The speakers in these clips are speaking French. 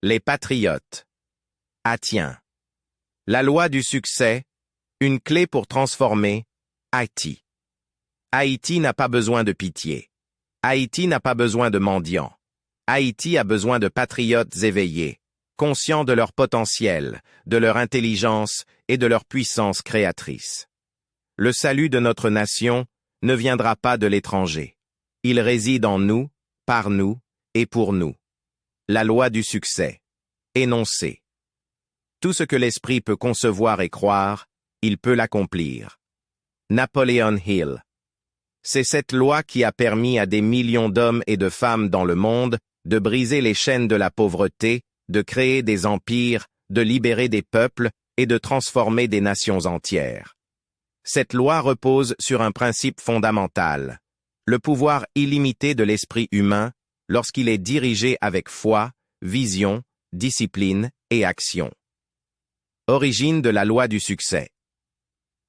Les patriotes. Ah tiens. La loi du succès, une clé pour transformer Haïti. Haïti n'a pas besoin de pitié. Haïti n'a pas besoin de mendiants. Haïti a besoin de patriotes éveillés, conscients de leur potentiel, de leur intelligence et de leur puissance créatrice. Le salut de notre nation ne viendra pas de l'étranger. Il réside en nous, par nous et pour nous. La loi du succès. Énoncé. Tout ce que l'esprit peut concevoir et croire, il peut l'accomplir. Napoleon Hill. C'est cette loi qui a permis à des millions d'hommes et de femmes dans le monde de briser les chaînes de la pauvreté, de créer des empires, de libérer des peuples et de transformer des nations entières. Cette loi repose sur un principe fondamental, le pouvoir illimité de l'esprit humain lorsqu'il est dirigé avec foi, vision, discipline et action. Origine de la loi du succès.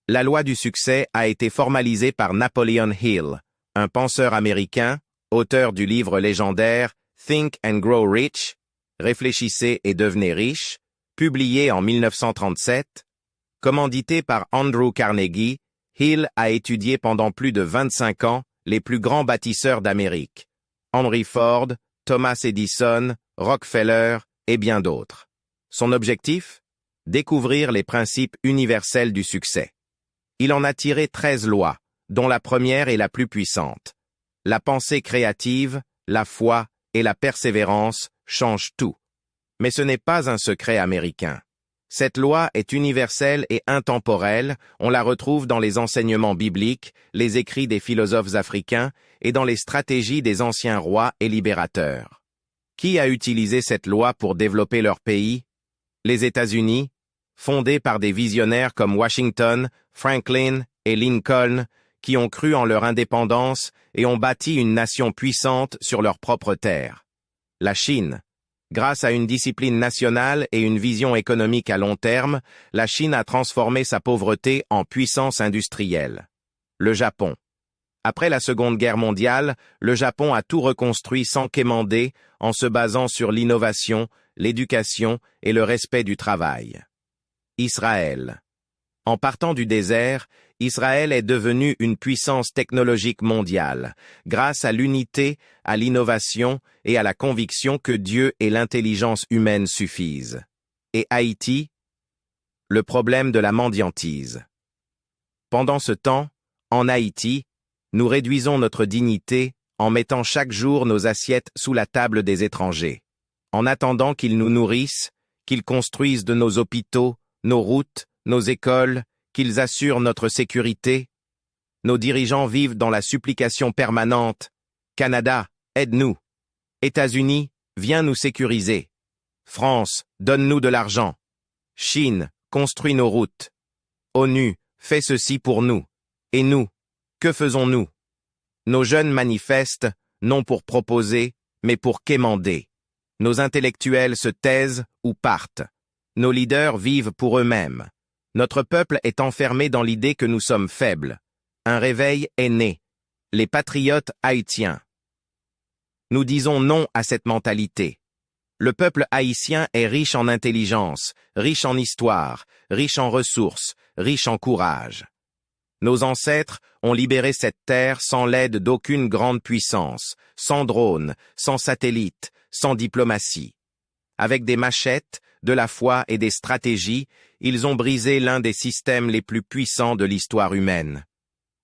La loi du succès a été formalisée par Napoleon Hill, un penseur américain, auteur du livre légendaire Think and Grow Rich, Réfléchissez et devenez riche, publié en 1937. Commandité par Andrew Carnegie, Hill a étudié pendant plus de 25 ans les plus grands bâtisseurs d'Amérique, Henry Ford, Thomas Edison, Rockefeller et bien d'autres. Son objectif? Découvrir les principes universels du succès. Il en a tiré 13 lois, dont la première est la plus puissante. La pensée créative, la foi et la persévérance changent tout. Mais ce n'est pas un secret américain. Cette loi est universelle et intemporelle, on la retrouve dans les enseignements bibliques, les écrits des philosophes africains et dans les stratégies des anciens rois et libérateurs. Qui a utilisé cette loi pour développer leur pays? Les États-Unis, fondés par des visionnaires comme Washington, Franklin et Lincoln, qui ont cru en leur indépendance et ont bâti une nation puissante sur leur propre terre. La Chine. Grâce à une discipline nationale et une vision économique à long terme, la Chine a transformé sa pauvreté en puissance industrielle. Le Japon. Après la Seconde Guerre mondiale, le Japon a tout reconstruit sans quémander en se basant sur l'innovation, l'éducation et le respect du travail. Israël. En partant du désert, Israël est devenu une puissance technologique mondiale, grâce à l'unité, à l'innovation et à la conviction que Dieu et l'intelligence humaine suffisent. Et Haïti? Le problème de la mendiantise. Pendant ce temps, en Haïti, nous réduisons notre dignité en mettant chaque jour nos assiettes sous la table des étrangers, en attendant qu'ils nous nourrissent, qu'ils construisent de nos hôpitaux, nos routes, nos écoles, qu'ils assurent notre sécurité. Nos dirigeants vivent dans la supplication permanente. Canada, aide-nous. États-Unis, viens nous sécuriser. France, donne-nous de l'argent. Chine, construis nos routes. ONU, fais ceci pour nous. Et nous, que faisons-nous? Nos jeunes manifestent, non pour proposer, mais pour quémander. Nos intellectuels se taisent ou partent. Nos leaders vivent pour eux-mêmes. Notre peuple est enfermé dans l'idée que nous sommes faibles. Un réveil est né. Les patriotes haïtiens. Nous disons non à cette mentalité. Le peuple haïtien est riche en intelligence, riche en histoire, riche en ressources, riche en courage. Nos ancêtres ont libéré cette terre sans l'aide d'aucune grande puissance, sans drones, sans satellites, sans diplomatie. Avec des machettes, de la foi et des stratégies, ils ont brisé l'un des systèmes les plus puissants de l'histoire humaine.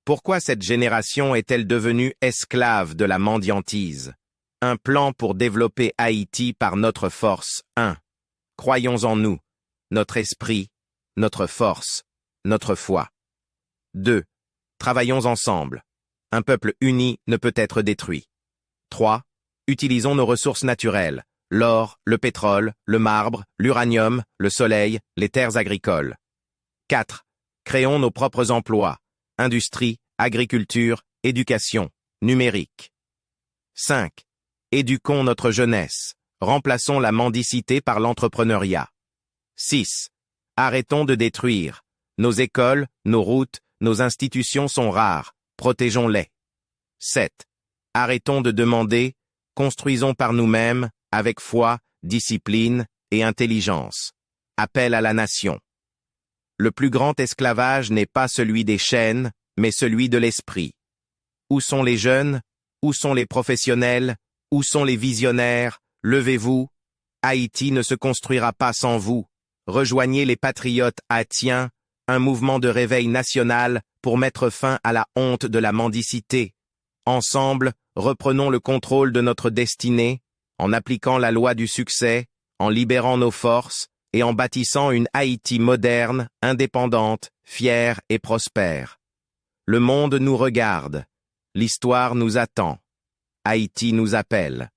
Pourquoi cette génération est-elle devenue esclave de la mendiantise? Un plan pour développer Haïti par notre force. 1. Croyons en nous, notre esprit, notre force, notre foi. 2. Travaillons ensemble. Un peuple uni ne peut être détruit. 3. Utilisons nos ressources naturelles. L'or, le pétrole, le marbre, l'uranium, le soleil, les terres agricoles. 4. Créons nos propres emplois, industrie, agriculture, éducation, numérique. 5. Éduquons notre jeunesse, remplaçons la mendicité par l'entrepreneuriat. 6. Arrêtons de détruire. Nos écoles, nos routes, nos institutions sont rares, protégeons-les. 7. Arrêtons de demander, construisons par nous-mêmes, avec foi, discipline et intelligence. Appel à la nation. Le plus grand esclavage n'est pas celui des chaînes, mais celui de l'esprit. Où sont les jeunes? Où sont les professionnels? Où sont les visionnaires? Levez-vous. Haïti ne se construira pas sans vous. Rejoignez les patriotes haïtiens, un mouvement de réveil national pour mettre fin à la honte de la mendicité. Ensemble, reprenons le contrôle de notre destinée, en appliquant la loi du succès, en libérant nos forces et en bâtissant une Haïti moderne, indépendante, fière et prospère. Le monde nous regarde. L'histoire nous attend. Haïti nous appelle.